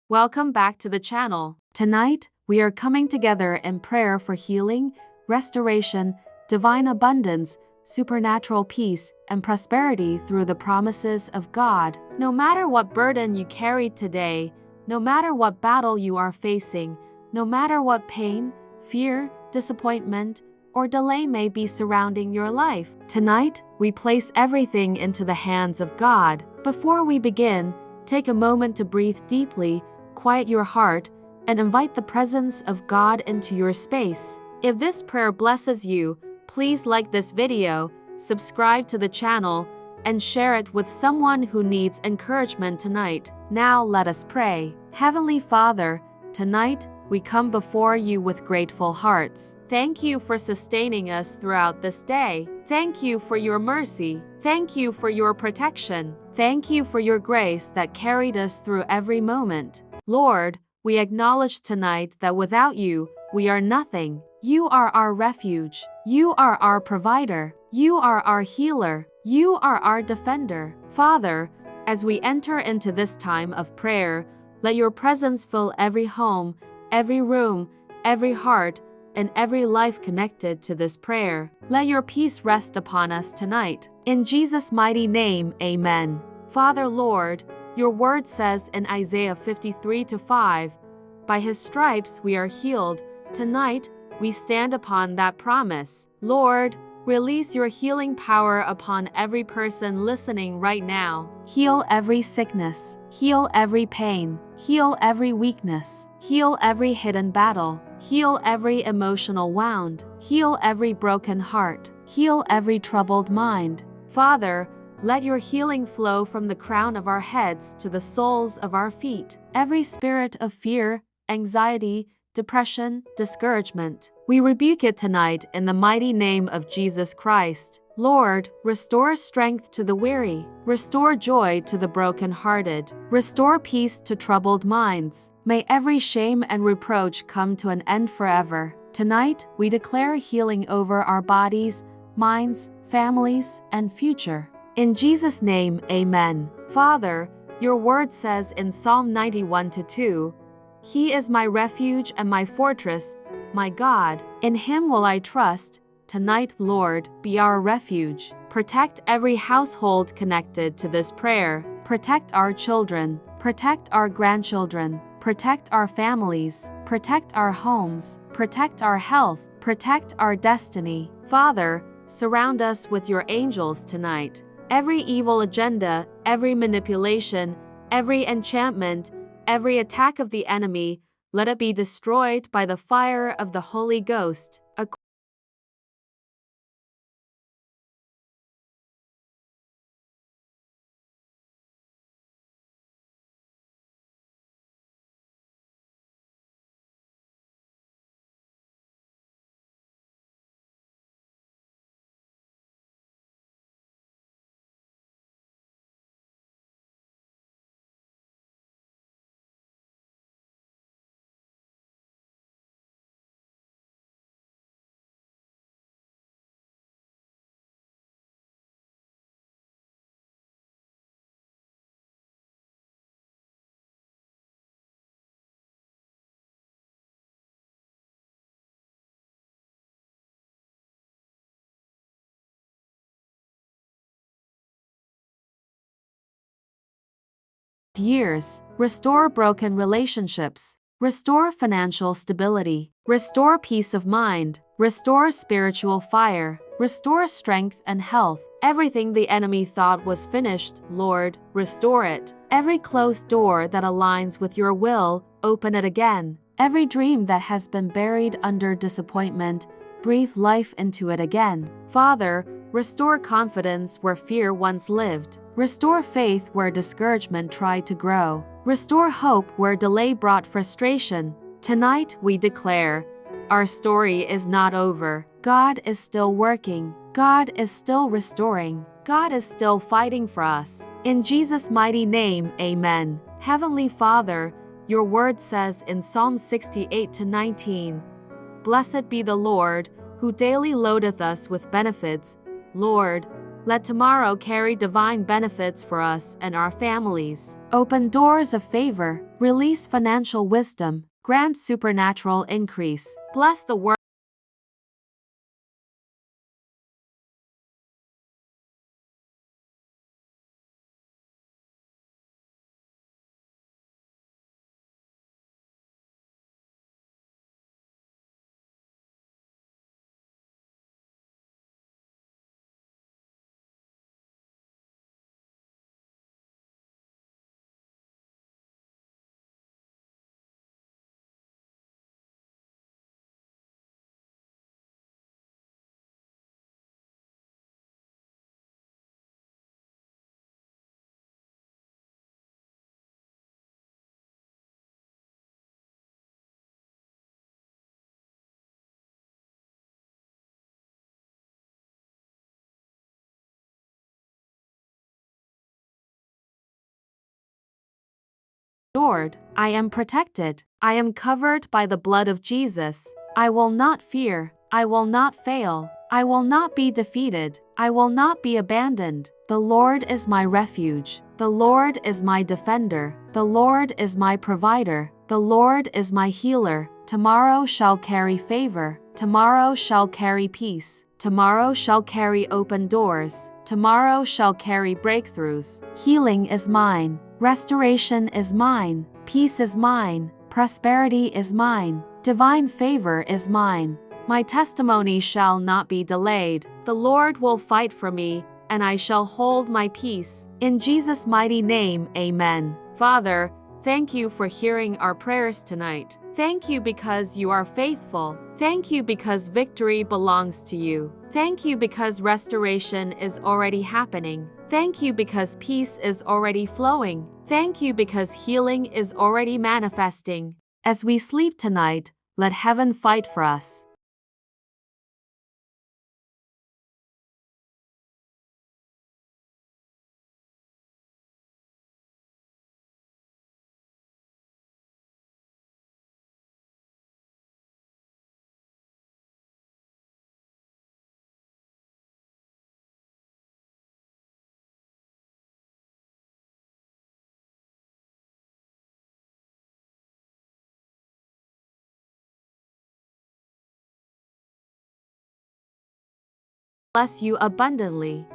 Welcome back to the channel. Tonight, we are coming together in prayer for healing, restoration, divine abundance, supernatural peace, and prosperity through the promises of God. No matter what burden you carry today, no matter what battle you are facing, no matter what pain, fear, disappointment, or delay may be surrounding your life, tonight, we place everything into the hands of God. Before we begin, take a moment to breathe deeply, quiet your heart, and invite the presence of God into your space. If this prayer blesses you, please like this video, subscribe to the channel, and share it with someone who needs encouragement tonight. Now let us pray. Heavenly Father, tonight we come before you with grateful hearts. Thank you for sustaining us throughout this day. Thank you for your mercy. Thank you for your protection. Thank you for your grace that carried us through every moment. Lord, we acknowledge tonight that without you, we are nothing. You are our refuge. You are our provider. You are our healer. You are our defender. Father, as we enter into this time of prayer, let your presence fill every home, every room, every heart, and every life connected to this prayer. Let your peace rest upon us tonight. In Jesus' mighty name, amen. Father, Lord, your word says in Isaiah 53:5, by his stripes we are healed. Tonight, we stand upon that promise. Lord, release your healing power upon every person listening right now. Heal every sickness. Heal every pain. Heal every weakness. Heal every hidden battle. Heal every emotional wound. Heal every broken heart. Heal every troubled mind. Father, let your healing flow from the crown of our heads to the soles of our feet. Every spirit of fear, anxiety, depression, discouragement, we rebuke it tonight in the mighty name of Jesus Christ. Lord, restore strength to the weary. Restore joy to the brokenhearted. Restore peace to troubled minds. May every shame and reproach come to an end forever. Tonight, we declare healing over our bodies, minds, families, and future. In Jesus' name, amen. Father, your word says in Psalm 91:2, He is my refuge and my fortress, my God. In him will I trust. Tonight, Lord, be our refuge. Protect every household connected to this prayer. Protect our children. Protect our grandchildren. Protect our families. Protect our homes. Protect our health. Protect our destiny. Father, surround us with your angels tonight. Every evil agenda, every manipulation, every enchantment, every attack of the enemy, let it be destroyed by the fire of the Holy Ghost. Years, restore broken relationships, restore financial stability, restore peace of mind, restore spiritual fire, restore strength and health. Everything the enemy thought was finished, Lord, restore it. Every closed door that aligns with your will, open it again. Every dream that has been buried under disappointment, breathe life into it again. Father, restore confidence where fear once lived. Restore faith where discouragement tried to grow. Restore hope where delay brought frustration. Tonight we declare, our story is not over. God is still working. God is still restoring. God is still fighting for us. In Jesus' mighty name, amen. Heavenly Father, your word says in Psalm 68:19, Blessed be the Lord, who daily loadeth us with benefits. Lord, let tomorrow carry divine benefits for us and our families. Open doors of favor, Release financial wisdom. Grant supernatural increase. Bless the work Lord, I am protected. I am covered by the blood of Jesus. I will not fear. I will not fail. I will not be defeated. I will not be abandoned. The Lord is my refuge. The Lord is my defender. The Lord is my provider. The Lord is my healer. Tomorrow shall carry favor. Tomorrow shall carry peace. Tomorrow shall carry open doors. Tomorrow shall carry breakthroughs. Healing is mine. Restoration is mine. Peace is mine. Prosperity is mine. Divine favor is mine. My testimony shall not be delayed. The Lord will fight for me, and I shall hold my peace. In Jesus' mighty name, amen. Father, thank you for hearing our prayers tonight. Thank you because you are faithful. Thank you because victory belongs to you. Thank you because restoration is already happening. Thank you because peace is already flowing. Thank you because healing is already manifesting. As we sleep tonight, let heaven fight for us. Bless you abundantly.